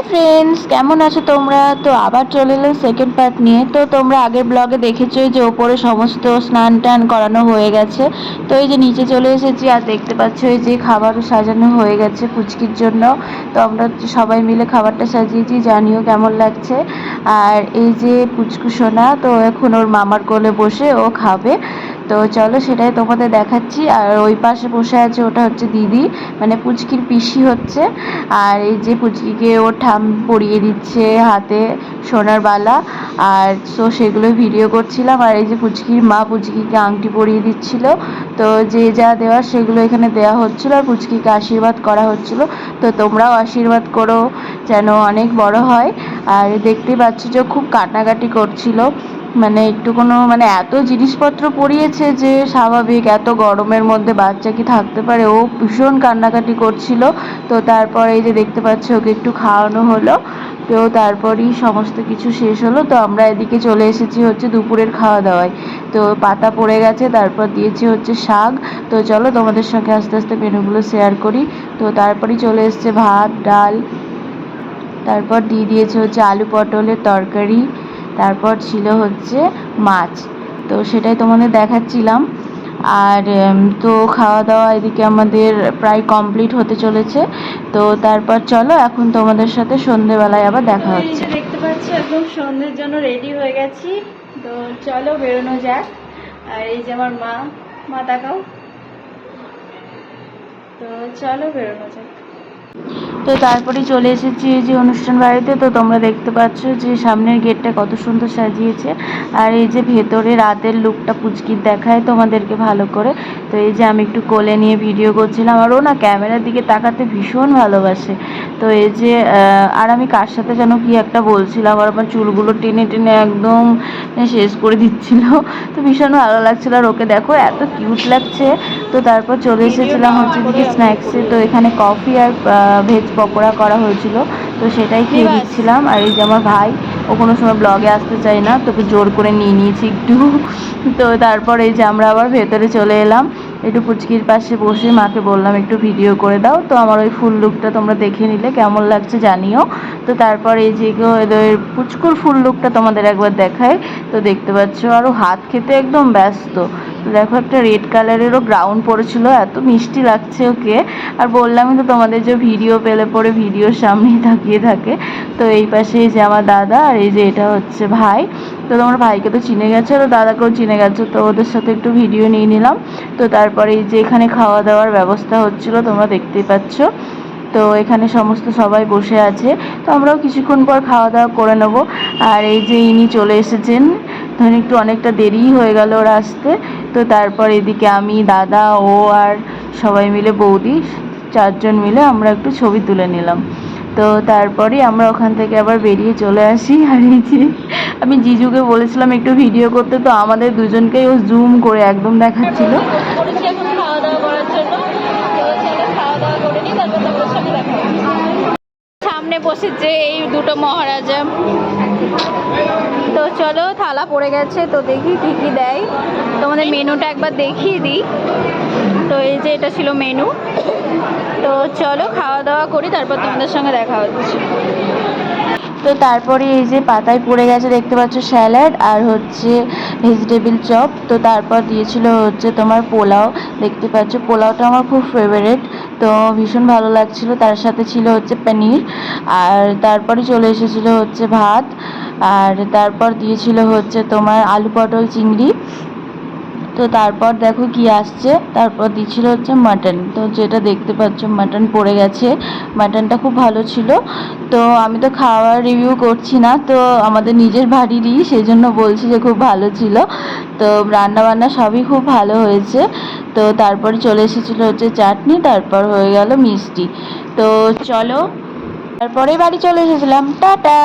Friends, কেমন আছো তোমরা? তো আবার চলে এলো সেকেন্ড পার্ট নিয়ে। তো তোমরা আগের ব্লগে দেখেছো যে ওপরে সমস্ত স্নান টান করানো হয়ে গেছে। তো এই যে নিচে চলে এসেছি, আর দেখতে পাচ্ছ এই যে খাবার সাজানো হয়ে গেছে পুচকির জন্য। তো আমরা সবাই মিলে খাবারটা সাজিয়েছি, জানিও কেমন লাগছে। আর এই যে পুচকু সোনা, তো এখন ওর মামার কোলে বসে ও খাবে। তো চলো সেটাই তোমাদের দেখাচ্ছি। আর ওই পাশে বসে আছে, ওটা হচ্ছে দিদি, মানে পুচকির পিসি হচ্ছে। আর এই যে পুচকিকে ওর ঠাম পরিয়ে দিচ্ছে হাতে সোনার বালা। আর তো সেগুলো ভিডিও করছিলাম। আর এই যে পুচকির মা পুচকিকে আংটি পরিয়ে দিচ্ছিল। তো যে যা দেওয়ার সেগুলো এখানে দেওয়া হচ্ছিল, আর পুচকিকে আশীর্বাদ করা হচ্ছিল। তো তোমরাও আশীর্বাদ করো যেন অনেক বড় হয়। আর দেখতেই পাচ্ছ যে খুব কান্নাকাটি করছিল, মানে একটু কোনো মানে এত জিনিসপত্র পরিয়েছে যে স্বাভাবিক, এত গরমের মধ্যে বাচ্চা কি থাকতে পারে, ও ভীষণ কান্নাকাটি করছিল। তো তারপরে এই যে দেখতে পাচ্ছ ওকে একটু খাওয়ানো হলো। তো তারপরই সমস্ত কিছু শেষ হলো। তো আমরা এদিকে চলে এসেছি হচ্ছে দুপুরের খাওয়া দাওয়ায়। তো পাতা পড়ে গেছে, তারপর দিয়েছি হচ্ছে শাক। তো চলো তোমাদের সঙ্গে আস্তে আস্তে মেনুগুলো শেয়ার করি। তো তারপরই চলে এসছে ভাত, ডাল, তারপর দিয়ে দিয়েছে হচ্ছে আলু পটলের তরকারি, তারপর ছিল হচ্ছে মাছ। তো সেটাই তোমাদের দেখাচ্ছিলাম। আর তো খাওয়া দাওয়া এদিকে আমাদের প্রায় কমপ্লিট হতে চলেছে। তো তারপর চলো এখন তোমাদের সাথে সন্ধেবেলায় আবার দেখা হচ্ছে। দেখতে পাচ্ছ একদম সন্ধ্যের জন্য রেডি হয়ে গেছি। তো চলো বেরোনো যাক। আর এই যে আমার মা তাকাও। তো চলো বেরোনো যাক। তো তারপরে চলে এসেছি এই যে অনুষ্ঠান বাড়িতে। তো তোমরা দেখতে পাচ্ছ যে সামনের গেটটা কত সুন্দর সাজিয়েছে। আর এই যে ভেতরে রাতের লুকটা পুচকির দেখায় তোমাদেরকে ভালো করে। তো এই যে আমি একটু কোলে নিয়ে ভিডিও করছিলাম, আর ও না ক্যামেরার দিকে তাকাতে ভীষণ ভালোবাসে। তো এই যে আর আমি কার সাথে যেন কি একটা বলছিলাম, আর আমার চুলগুলো টেনে টেনে একদম শেষ করে দিচ্ছিল। তো ভীষণ ভালো লাগছিল। আর ওকে দেখো এত কিউট লাগছে। তো তারপর চলে এসেছিলাম হচ্ছে দিকে স্ন্যাক্সে। তো এখানে কফি আর ভেজ পকোড়া করা হয়েছিল। তো সেটাই খেয়ে নিচ্ছিলাম। আর এই যে আমার ভাই, ও কোনো সময় ব্লগে আসতে চায় না, তোকে জোর করে নিয়ে নিয়েছি একটু। তো তারপর এই যে আমরা আবার ভেতরে চলে এলাম, একটু পুচকির পাশে বসে মাকে বললাম একটু ভিডিও করে দাও। তো আমার ওই ফুল লুকটা তোমরা দেখে নিলে, কেমন লাগছে জানিও। তো তারপর এই যে এদের পুচকুর ফুল লুকটা তোমাদের একবার দেখায়। তো দেখতে পাচ্ছ আরও হাত খেতে একদম ব্যস্ত। তো দেখো একটা রেড কালারেরও গ্রাউন্ড পড়েছিল, এত মিষ্টি লাগছে ওকে। আর বললামই তো তোমাদের যে ভিডিও পেলে পরে ভিডিওর সামনেই তাকিয়ে থাকে। তো এই পাশে এই যে আমার দাদা, আর এই যে এটা হচ্ছে ভাই। তো তোমার ভাইকে তো চিনে গেছো, আর দাদাকেও চিনে গেছো। তো ওদের সাথে একটু ভিডিও নিয়ে নিলাম। তো তারপরে এই যে এখানে খাওয়া দাওয়ার ব্যবস্থা হচ্ছিল, তোমরা দেখতেই পাচ্ছ। তো এখানে সমস্ত সবাই বসে আছে। তো আমরাও কিছুক্ষণ পর খাওয়া দাওয়া করে নেব। আর এই যে ইনি চলে এসেছেন, ধরুন একটু অনেকটা দেরিই হয়ে গেল ওর আসতে। তো তারপর এদিকে আমি, দাদা, ও আর সবাই মিলে বৌদি, চারজন মিলে আমরা একটু ছবি তুলে নিলাম। তো তারপরে আমরা ওখান থেকে আবার বেরিয়ে চলে আসি। আর এই যে আমি জিজুকে বলেছিলাম একটু ভিডিও করতে, তো আমাদের দুজনকেই ও জুম করে একদম দেখাচ্ছিল। খাওয়া দাওয়া করার জন্য খাওয়া দাওয়া করে নিই, তারপর তোমার সাথে দেখা হচ্ছে। সামনে বসেছে এই দুটো মহারাজা। তো চলো থালা পড়ে গেছে, তো দেখি কী কী দেয়। তোমাদের মেনুটা একবার দেখিয়ে দিই। তো এই যে এটা ছিল মেনু। তো চলো খাওয়া দাওয়া করি, তারপর তোমাদের সঙ্গে দেখা হচ্ছে। তো তারপরে এই যে পাতায় পড়ে গেছে দেখতে পাচ্ছ স্যালাড, আর হচ্ছে ভেজিটেবিল চপ। তো তারপর দিয়েছিল হচ্ছে তোমার পোলাও। দেখতে পাচ্ছ পোলাওটা আমার খুব ফেভারিট, তো ভীষণ ভালো লাগছিল। তার সাথে ছিল হচ্ছে পনির। আর তারপরে চলে এসেছিলো হচ্ছে ভাত। আর তারপর দিয়েছিল হচ্ছে তোমার আলু পটল চিংড়ি। তো তারপর দেখো কি আসছে, তারপর দিচ্ছিল হচ্ছে মাটন। তো যেটা দেখতে পাচ্ছ মাটন পড়ে গেছে, মাটনটা খুব ভালো ছিল। তো আমি তো খাওয়ার রিভিউ করছি না, তো আমাদের নিজের বাড়িরই, সেই জন্য বলছি যে খুব ভালো ছিল। তো রান্নাবান্না সবই খুব ভালো হয়েছে। তো তারপরে চলে এসেছিলো হচ্ছে চাটনি, তারপর হয়ে গেল মিষ্টি। তো চলো তারপরে বাড়ি চলে এসেছিলাম। টাটা।